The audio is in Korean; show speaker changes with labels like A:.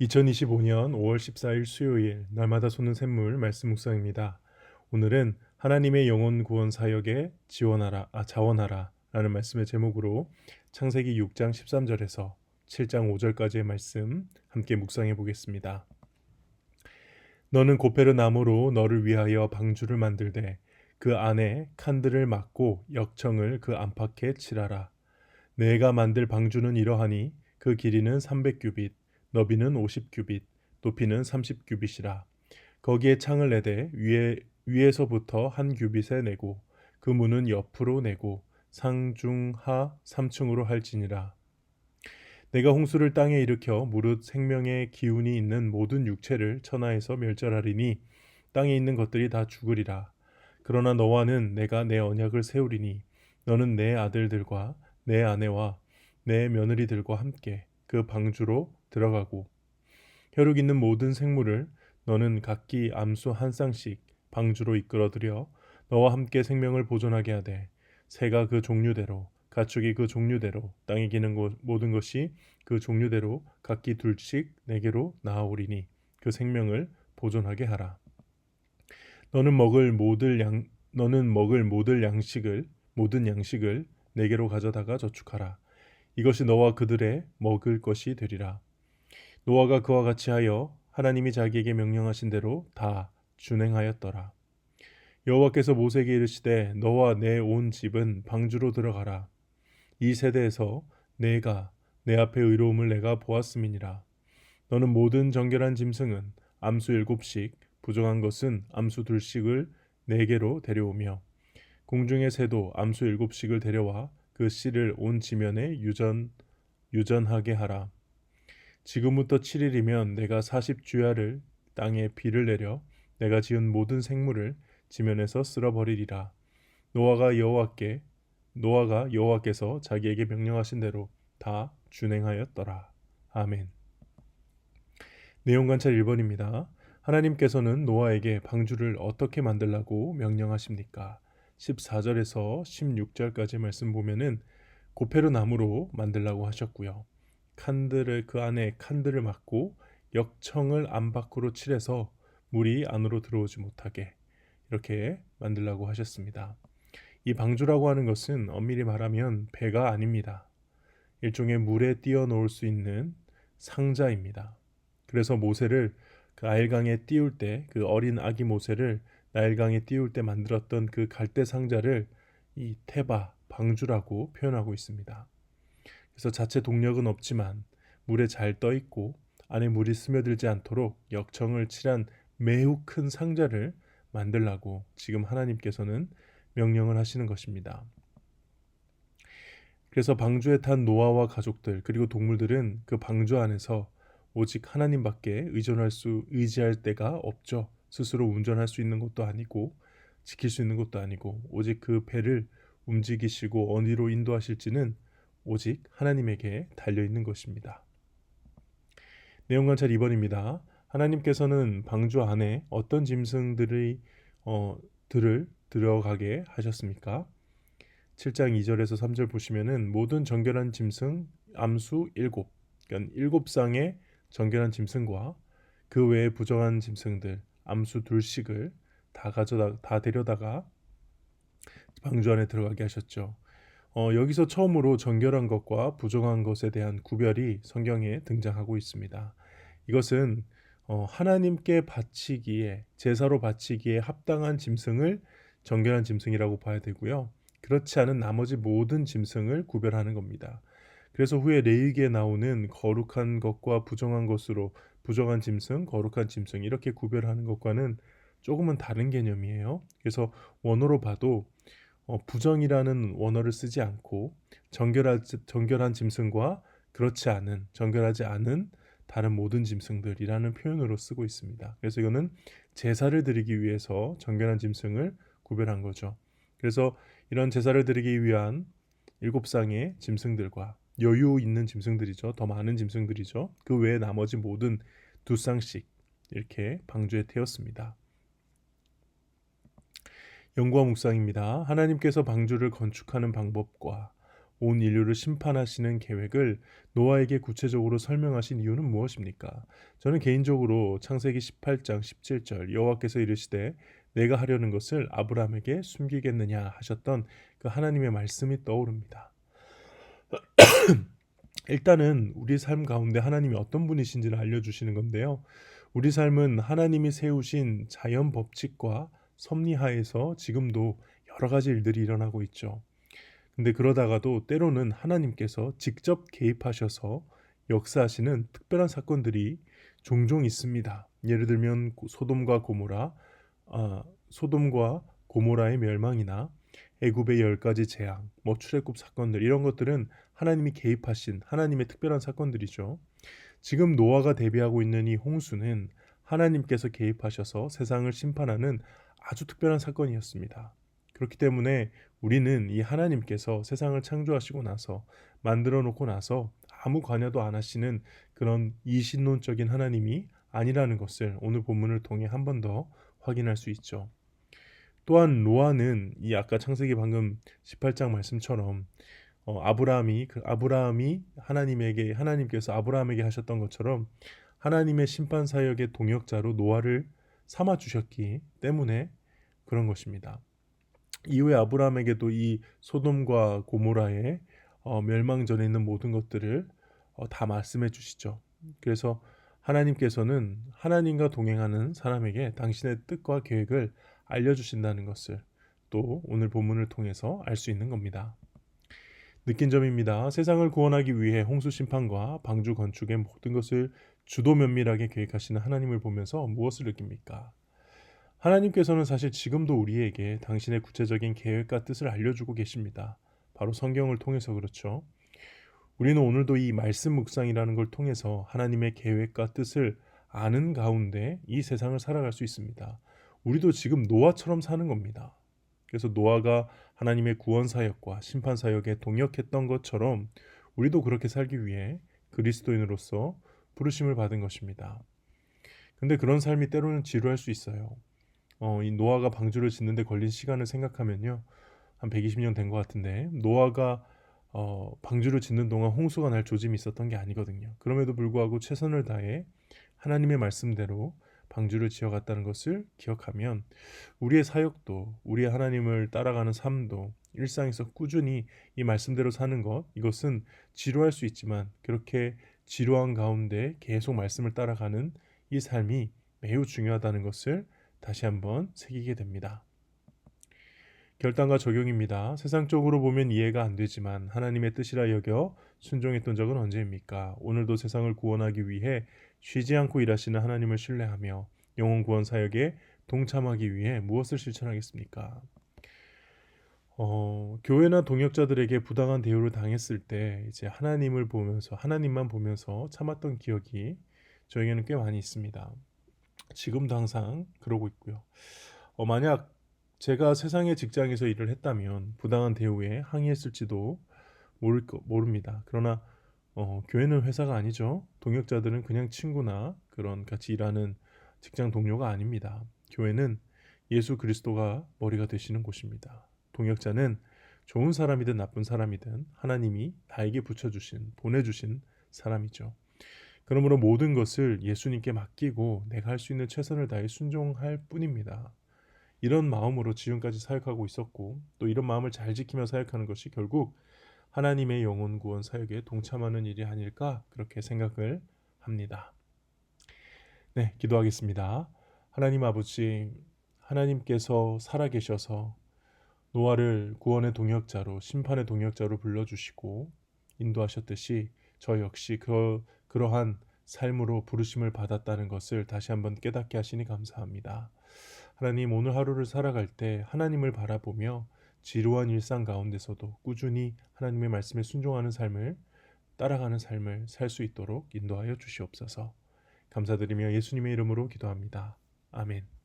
A: 2025년 5월 14일 수요일 날마다 솟는 샘물 말씀 묵상입니다. 오늘은 하나님의 영혼 구원 사역에 자원하라 라는 말씀의 제목으로 창세기 6장 13절에서 7장 5절까지의 말씀 함께 묵상해 보겠습니다. 너는 고페르 나무로 너를 위하여 방주를 만들되 그 안에 칸들을 막고 역청을 그 안팎에 칠하라. 내가 만들 방주는 이러하니 그 길이는 300규빗, 너비는 50규빗, 높이는 30규빗이라. 거기에 창을 내되 위에서부터 한 규빗에 내고 그 문은 옆으로 내고 상중하 3층으로 할지니라. 내가 홍수를 땅에 일으켜 무릇 생명의 기운이 있는 모든 육체를 천하에서 멸절하리니 땅에 있는 것들이 다 죽으리라. 그러나 너와는 내가 내 언약을 세우리니 너는 내 아들들과 내 아내와 내 며느리들과 함께 그 방주로 들어가고 혈육 있는 모든 생물을 너는 각기 암수 한 쌍씩 방주로 이끌어들여 너와 함께 생명을 보존하게 하되 새가 그 종류대로 가축이 그 종류대로 땅에 기는 모든 것이 그 종류대로 각기 둘씩 내게로 나아오리니 그 생명을 보존하게 하라. 너는 먹을 모든 양식을 내게로 가져다가 저축하라. 이것이 너와 그들의 먹을 것이 되리라. 노아가 그와 같이 하여 하나님이 자기에게 명령하신 대로 다 준행하였더라. 여호와께서 모세에게 이르시되 너와 내 온 집은 방주로 들어가라. 이 세대에서 내가 내 앞에 의로움을 내가 보았음이니라. 너는 모든 정결한 짐승은 암수 7씩 부정한 것은 암수 2씩을 내게로 데려오며 공중의 새도 암수 7씩을 데려와 그 씨를 온 지면에 유전하게 하라. 지금부터 7일이면 내가 40주야를 땅에 비를 내려 내가 지은 모든 생물을 지면에서 쓸어버리리라. 노아가 여호와께서 자기에게 명령하신 대로 다 준행하였더라. 아멘. 내용 관찰 1번입니다. 하나님께서는 노아에게 방주를 어떻게 만들라고 명령하십니까? 14절에서 16절까지 말씀 보면은 고페르 나무로 만들라고 하셨고요. 그 안에 칸들을 막고 역청을 안 밖으로 칠해서 물이 안으로 들어오지 못하게 이렇게 만들라고 하셨습니다. 이 방주라고 하는 것은 엄밀히 말하면 배가 아닙니다. 일종의 물에 띄워 놓을 수 있는 상자입니다. 그래서 모세를 그 나일강에 띄울 때 그 어린 아기 모세를 나일강에 띄울 때 만들었던 그 갈대 상자를 이 테바 방주라고 표현하고 있습니다. 그래서 자체 동력은 없지만 물에 잘 떠 있고 안에 물이 스며들지 않도록 역청을 칠한 매우 큰 상자를 만들라고 지금 하나님께서는 명령을 하시는 것입니다. 그래서 방주에 탄 노아와 가족들 그리고 동물들은 그 방주 안에서 오직 하나님밖에 의지할 데가 없죠. 스스로 운전할 수 있는 것도 아니고 지킬 수 있는 것도 아니고 오직 그 배를 움직이시고 어디로 인도하실지는 오직 하나님에게 달려 있는 것입니다. 내용 관찰 2번입니다. 하나님께서는 방주 안에 어떤 짐승들을 들어가게 하셨습니까? 7장 2절에서 3절 보시면은 모든 정결한 짐승 암수 7, 그러니까 7쌍의 정결한 짐승과 그 외에 부정한 짐승들 암수 2씩을 다 데려다가 방주 안에 들어가게 하셨죠. 여기서 처음으로 정결한 것과 부정한 것에 대한 구별이 성경에 등장하고 있습니다. 이것은 하나님께 제사로 바치기에 합당한 짐승을 정결한 짐승이라고 봐야 되고요. 그렇지 않은 나머지 모든 짐승을 구별하는 겁니다. 그래서 후에 레위기에 나오는 거룩한 것과 부정한 짐승, 거룩한 짐승 이렇게 구별하는 것과는 조금은 다른 개념이에요. 그래서 원어로 봐도 부정이라는 원어를 쓰지 않고 정결한 짐승과 정결하지 않은 다른 모든 짐승들이라는 표현으로 쓰고 있습니다. 그래서 이거는 제사를 드리기 위해서 정결한 짐승을 구별한 거죠. 그래서 이런 제사를 드리기 위한 7쌍의 짐승들과 여유 있는 짐승들이죠. 더 많은 짐승들이죠. 그 외에 나머지 모든 2쌍씩 이렇게 방주에 태웠습니다. 연구와 묵상입니다. 하나님께서 방주를 건축하는 방법과 온 인류를 심판하시는 계획을 노아에게 구체적으로 설명하신 이유는 무엇입니까? 저는 개인적으로 창세기 18장 17절 여호와께서 이르시되 내가 하려는 것을 아브라함에게 숨기겠느냐 하셨던 그 하나님의 말씀이 떠오릅니다. 일단은 우리 삶 가운데 하나님이 어떤 분이신지를 알려주시는 건데요. 우리 삶은 하나님이 세우신 자연 법칙과 섭리 하에서 지금도 여러 가지 일들이 일어나고 있죠. 근데 그러다가도 때로는 하나님께서 직접 개입하셔서 역사하시는 특별한 사건들이 종종 있습니다. 예를 들면 소돔과 고모라의 멸망이나 애굽의 10가지 재앙, 출애굽 사건들 이런 것들은 하나님이 개입하신 하나님의 특별한 사건들이죠. 지금 노아가 대비하고 있는 이 홍수는 하나님께서 개입하셔서 세상을 심판하는 아주 특별한 사건이었습니다. 그렇기 때문에 우리는 이 하나님께서 세상을 창조하시고 나서 만들어 놓고 나서 아무 관여도 안 하시는 그런 이신론적인 하나님이 아니라는 것을 오늘 본문을 통해 한 번 더 확인할 수 있죠. 또한 노아는 이 아까 창세기 방금 18장 말씀처럼 아브라함이 하나님께서 아브라함에게 하셨던 것처럼 하나님의 심판 사역의 동역자로 노아를 삼아 주셨기 때문에 그런 것입니다. 이후에 아브라함에게도 이 소돔과 고모라의 멸망 전에 있는 모든 것들을 다 말씀해 주시죠. 그래서 하나님께서는 하나님과 동행하는 사람에게 당신의 뜻과 계획을 알려주신다는 것을 또 오늘 본문을 통해서 알 수 있는 겁니다. 느낀 점입니다. 세상을 구원하기 위해 홍수 심판과 방주 건축의 모든 것을 주도 면밀하게 계획하시는 하나님을 보면서 무엇을 느낍니까? 하나님께서는 사실 지금도 우리에게 당신의 구체적인 계획과 뜻을 알려주고 계십니다. 바로 성경을 통해서 그렇죠. 우리는 오늘도 이 말씀 묵상이라는 걸 통해서 하나님의 계획과 뜻을 아는 가운데 이 세상을 살아갈 수 있습니다. 우리도 지금 노아처럼 사는 겁니다. 그래서 노아가 하나님의 구원 사역과 심판 사역에 동역했던 것처럼 우리도 그렇게 살기 위해 그리스도인으로서 부르심을 받은 것입니다. 근데 그런 삶이 때로는 지루할 수 있어요. 이 노아가 방주를 짓는데 걸린 시간을 생각하면요. 한 120년 된 것 같은데 노아가 방주를 짓는 동안 홍수가 날 조짐이 있었던 게 아니거든요. 그럼에도 불구하고 최선을 다해 하나님의 말씀대로 방주를 지어갔다는 것을 기억하면 우리의 사역도 우리의 하나님을 따라가는 삶도 일상에서 꾸준히 이 말씀대로 사는 것 이것은 지루할 수 있지만 그렇게 지루한 가운데 계속 말씀을 따라가는 이 삶이 매우 중요하다는 것을 다시 한번 새기게 됩니다. 결단과 적용입니다. 세상적으로 보면 이해가 안 되지만 하나님의 뜻이라 여겨 순종했던 적은 언제입니까? 오늘도 세상을 구원하기 위해 쉬지 않고 일하시는 하나님을 신뢰하며 영혼 구원 사역에 동참하기 위해 무엇을 실천하겠습니까? 교회나 동역자들에게 부당한 대우를 당했을 때 이제 하나님만 보면서 참았던 기억이 저에게는 꽤 많이 있습니다. 지금도 항상 그러고 있고요. 만약 제가 세상의 직장에서 일을 했다면 부당한 대우에 항의했을지도 모릅니다. 그러나 교회는 회사가 아니죠. 동역자들은 그냥 친구나 그런 같이 일하는 직장 동료가 아닙니다. 교회는 예수 그리스도가 머리가 되시는 곳입니다. 동역자는 좋은 사람이든 나쁜 사람이든 하나님이 나에게 보내주신 사람이죠. 그러므로 모든 것을 예수님께 맡기고 내가 할 수 있는 최선을 다해 순종할 뿐입니다. 이런 마음으로 지금까지 사역하고 있었고 또 이런 마음을 잘 지키며 사역하는 것이 결국 하나님의 영혼 구원 사역에 동참하는 일이 아닐까 그렇게 생각을 합니다. 네, 기도하겠습니다. 하나님 아버지, 하나님께서 살아계셔서 노아를 구원의 동역자로 심판의 동역자로 불러주시고 인도하셨듯이 저 역시 그러한 삶으로 부르심을 받았다는 것을 다시 한번 깨닫게 하시니 감사합니다. 하나님 오늘 하루를 살아갈 때 하나님을 바라보며 지루한 일상 가운데서도 꾸준히 하나님의 말씀에 순종하는 삶을 따라가는 삶을 살 수 있도록 인도하여 주시옵소서. 감사드리며 예수님의 이름으로 기도합니다. 아멘.